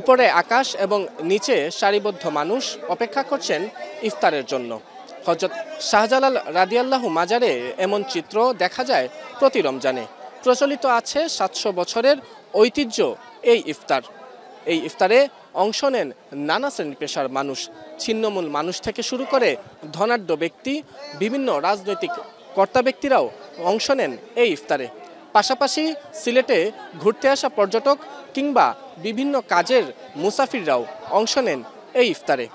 উপরে আকাশ এবং নিচে সারিবদ্ধ মানুষ অপেক্ষা করছেন ইফতারের জন্য। হযরত শাহজালাল রাদিয়াল্লাহু মাজারে এমন চিত্র দেখা যায় প্রতি রমজানে। প্রচলিত আছে ৭০০ বছরের ঐতিহ্য এই ইফতার। এই ইফতারে অংশ নেন নানা শ্রেণী পেশার মানুষ, ছিন্নমূল মানুষ থেকে শুরু করে ধনাঢ্য ব্যক্তি, বিভিন্ন রাজনৈতিক কর্তা ব্যক্তিরাও অংশ নেন এই ইফতারে। পাশাপাশি সিলেটে ঘুরতে আসা পর্যটক কিংবা বিভিন্ন কাজের মুসাফিররাও অংশ নেন এই ইফতারে।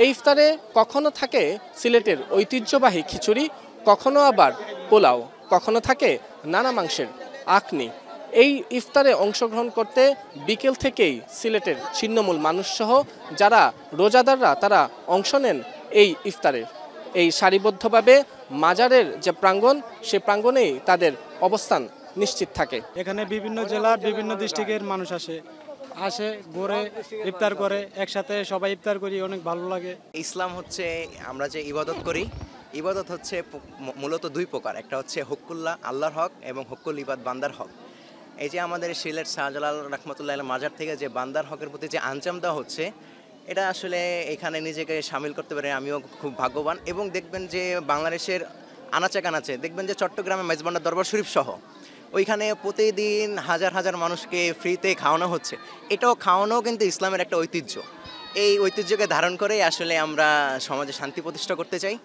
এই ইফতারে কখনো থাকে সিলেটের ঐতিহ্যবাহী খিচুড়ি, কখনো আবার পোলাও, কখনো থাকে নানা মাংসের আখনি। এই ইফতারে অংশগ্রহণ করতে বিকেল থেকেই সিলেটের ছিন্নমূল মানুষসহ যারা রোজাদাররা তারা অংশ নেন এই ইফতারে। এই সারিবদ্ধভাবে মাজারের যে প্রাঙ্গণ, সে প্রাঙ্গণেই তাদের অবস্থান নিশ্চিত থাকে। এখানে বিভিন্ন জেলার বিভিন্ন ডিস্ট্রিক্টের মানুষ আসে ঘুরে ইফতার করে, একসাথে সবাই ইফতার করি, অনেক ভালো লাগে। ইসলাম হচ্ছে আমরা যে ইবাদত করি, ইবাদত হচ্ছে মূলত দুই প্রকার। একটা হচ্ছে হকুল্লাহ আল্লাহর হক এবং হকুল ইবাদ বান্দার হক। এই যে আমাদের সিলেট শাহজালাল রহমতুল্লাহ মাজার থেকে যে বান্দার হকের প্রতি যে আঞ্জাম দেওয়া হচ্ছে, এটা আসলে এখানে নিজেকে সামিল করতে পারে আমিও খুব ভাগ্যবান। এবং দেখবেন যে বাংলাদেশের আনাচে কানাচে দেখবেন যে চট্টগ্রামে মেজবান্ডার দরবার শরীফ সহ ওইখানে প্রতিদিন হাজার হাজার মানুষকে ফ্রিতে খাওয়ানো হচ্ছে। এটাও খাওয়ানোও কিন্তু ইসলামের একটা ঐতিহ্য। এই ঐতিহ্যকে ধারণ করেই আসলে আমরা সমাজে শান্তি প্রতিষ্ঠা করতে চাই।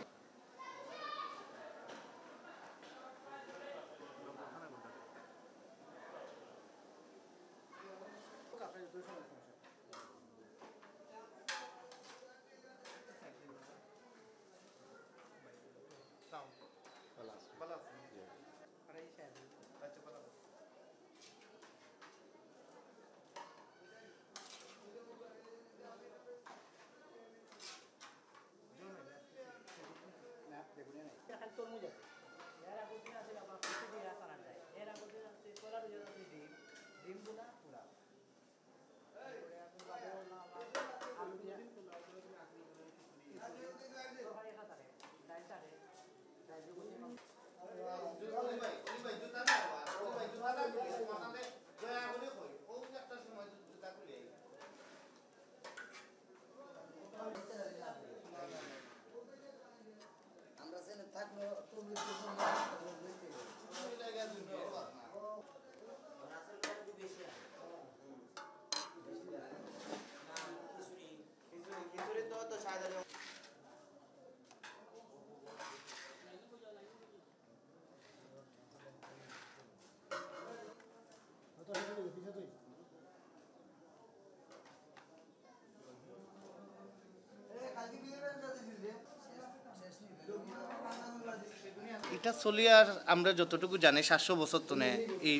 এটা চলিয়ার আমরা যতটুকু জানি ৭০০ বছর তনে এই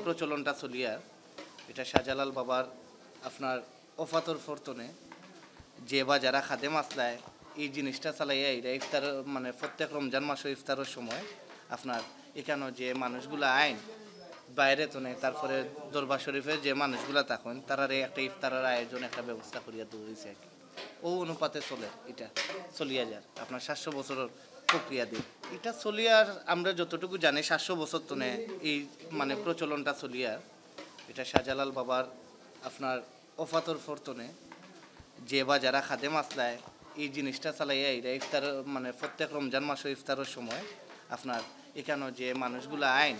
প্রচলনটা চলিয়ার। এটা শাহজালাল বাবার আপনার ওফাতর ফরতনে যে বা যারা খাদেম আসলায় এই জিনিসটা চালাইয়া এরা ইফতার প্রত্যেক রমজান মাসে ইফতারের সময় আপনার এখানে যে মানুষগুলা আইন বাইরে তনে, তারপরে দরবার শরীফে যে মানুষগুলা থাকেন তারা একটা ইফতারের আয়োজন একটা ব্যবস্থা করিয়া দিয়েছে। ও অনুপাতে চলে এটা চলিয়া যায় আপনার ৭০০ বছরের প্রক্রিয়া দিন। এটা চলিয়ার আমরা যতটুকু জানি ৭০০ বছর তনে এই প্রচলনটা চলিয়ার। এটা শাহজালাল বাবার আপনার ওফাতর ফরতনে যে বা যারা খাদেম আসলায় এই জিনিসটা চালাইয়া এরা ইফতার প্রত্যেক রমজান মাসে ইফতারের সময় আপনার এখানে যে মানুষগুলা আইন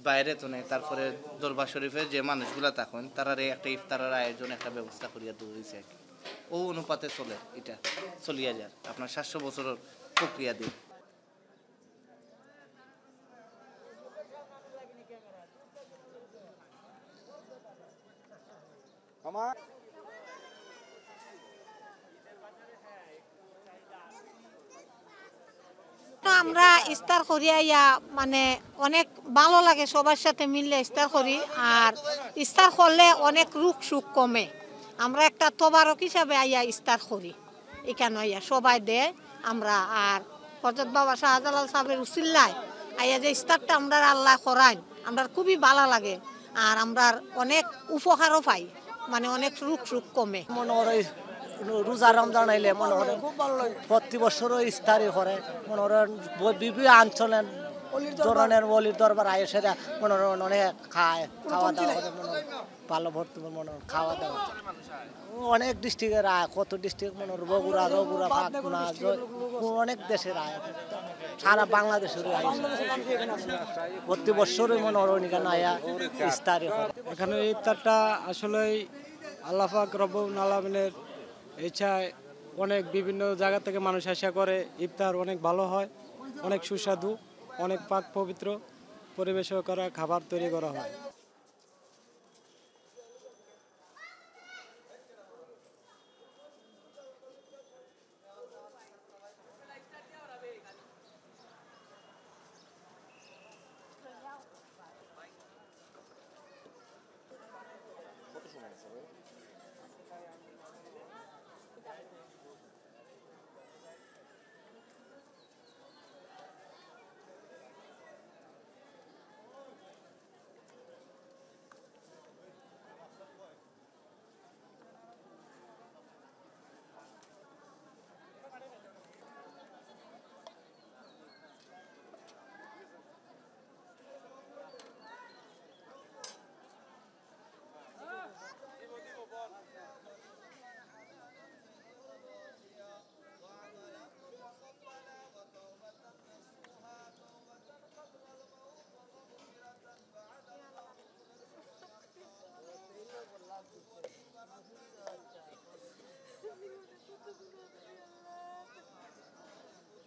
বাইরে তনে, তারপরে দরবার শরীফে যে মানুষগুলা থাকেন তারা একটা ইফতারের আয়োজন একটা ব্যবস্থা করিয়া দিয়েছে। ও অনুপাতে চলে এটা চলিয়া যায় আপনার ৭০০ বছরের প্রক্রিয়া দিন। আমরা ইফতার করিয়া অনেক ভালো লাগে, সবার সাথে মিললে ইফতার করি। আর ইফতার করলে অনেক রোগ সুখ কমে। আমরা একটা তবারক হিসাবে আইয়া ইফতার করি, এখানে আইয়া সবাই দেয় আমরা। আর হযরত বাবা শাহজালাল সাহেবের উসিলায় আইয়া যে ইফতারটা আমরা আল্লাহ করাইন, আমরা খুবই ভালো লাগে। আর আমরা অনেক উপকারও পাই, অনেক রোগ সুখ কমে। মনে করে রোজা রমজান আইলে মনে করেন প্রতি বছরও ইফতারি করে, মনে করেন বিভিন্ন অঞ্চলের ধরনের অলির দরবার আয় সেটা মনে হয় অনেক খায়, খাওয়া দাওয়া করে মনে হয় ভালো ভর্তি মনে হয় খাওয়া দাওয়া। অনেক ডিস্ট্রিক্টের আয়, কত ডিস্ট্রিক্ট মনে হয় বগুড়া, পাটনা, অনেক দেশের আয়, সারা বাংলাদেশের আয়। প্রতি বছরই মনে হয় এখানে আয়া ইফতারি হয়। এখানে ইফতারটা আসলেই আল্লাহ পাক রব্বুল আলামিনের ইচ্ছায় অনেক বিভিন্ন জায়গা থেকে মানুষ আসা করে। ইফতার অনেক ভালো হয়, অনেক সুস্বাদু, অনেক পাক পবিত্র পরিবেশন করা খাবার তৈরি করা হয়।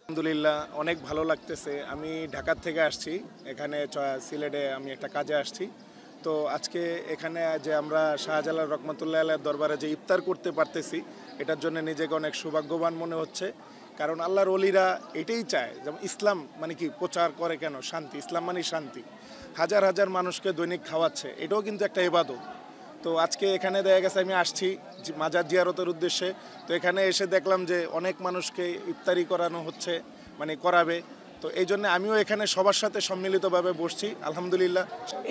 আলহামদুলিল্লাহ অনেক ভালো লাগতেছে। আমি ঢাকার থেকে আসছি, এখানে সিলেটে আমি একটা কাজে আসছি। তো আজকে এখানে যে আমরা শাহজালাল রহমতুল্লাহ আলাইহির দরবারে যে ইফতার করতে পারতেছি, এটার জন্য নিজেকে অনেক সৌভাগ্যবান মনে হচ্ছে। কারণ আল্লাহর ওলিরা এটাই চায়, যেমন ইসলাম মানে কি প্রচার করে কেন, শান্তি, ইসলাম মানে শান্তি। হাজার হাজার মানুষকে দৈনিক খাওয়াচ্ছে, এটাও কিন্তু একটা ইবাদত। তো আজকে এখানে দেখা গেছে আমি আসছি মাজার জিয়ারতের উদ্দেশ্যে, তো এখানে এসে দেখলাম যে অনেক মানুষকে ইফতারি করানো হচ্ছে, মানে করাবে। তো এই জন্য আমিও এখানে সবার সাথে সম্মিলিতভাবে বসছি, আলহামদুলিল্লাহ।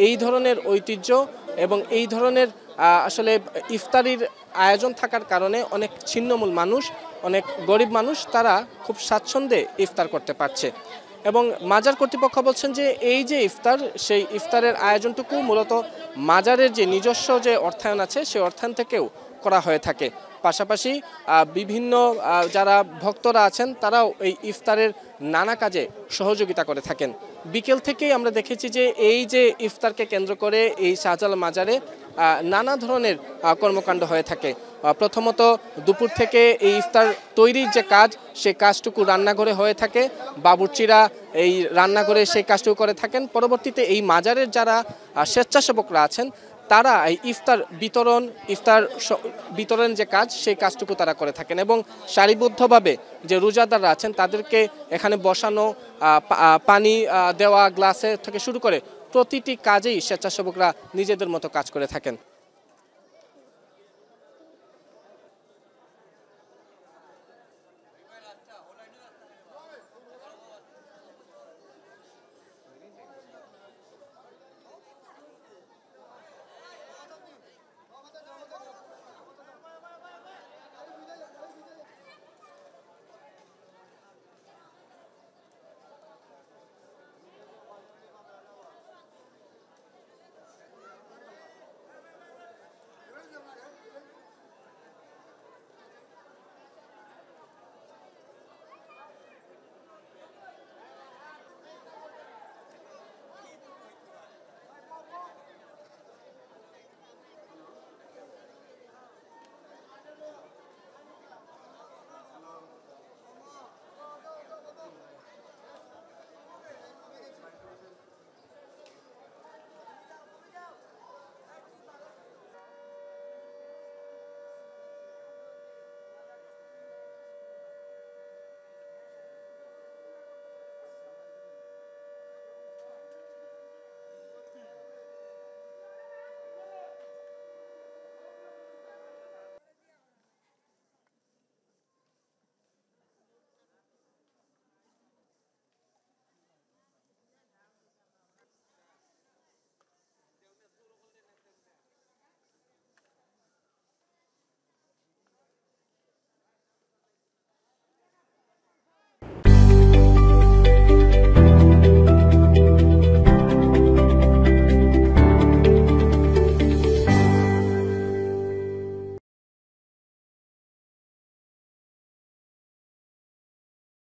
এই ধরনের ঐতিহ্য এবং এই ধরনের আসলে ইফতারির আয়োজন থাকার কারণে অনেক ছিন্নমূল মানুষ, অনেক গরিব মানুষ তারা খুব স্বাচ্ছন্দ্যে ইফতার করতে পারছে। এবং মাজার কর্তৃপক্ষ বলছেন যে এই যে ইফতার, সেই ইফতারের আয়োজনটুকু মূলত মাজারের যে নিজস্ব যে অর্থায়ন আছে সেই অর্থায়ন থেকেও করা হয়ে থাকে। পাশাপাশি বিভিন্ন যারা ভক্তরা আছেন তারাও এই ইফতারের নানা কাজে সহযোগিতা করে থাকেন। বিকেল থেকেই আমরা দেখেছি যে এই যে ইফতারকে কেন্দ্র করে এই শাহজালাল মাজারে নানা ধরনের কর্মকাণ্ড হয়ে থাকে। প্রথমত দুপুর থেকে এই ইফতার তৈরির যে কাজ, সেই কাজটুকু রান্নাঘরে হয়ে থাকে, বাবুর্চিরা এই রান্নাঘরে সেই কাজটুকু করে থাকেন। পরবর্তীতে এই মাজারের যারা স্বেচ্ছাসেবকরা আছেন তারা এই ইফতার বিতরণ যে কাজ, সেই কাজটুকু তারা করে থাকেন এবং সারিবদ্ধভাবে যে রোজাদাররা আছেন তাদেরকে এখানে বসানো, পানি দেওয়া গ্লাসে থেকে শুরু করে প্রতিটি কাজেই স্বেচ্ছাসেবকরা নিজেদের মতো কাজ করে থাকেন।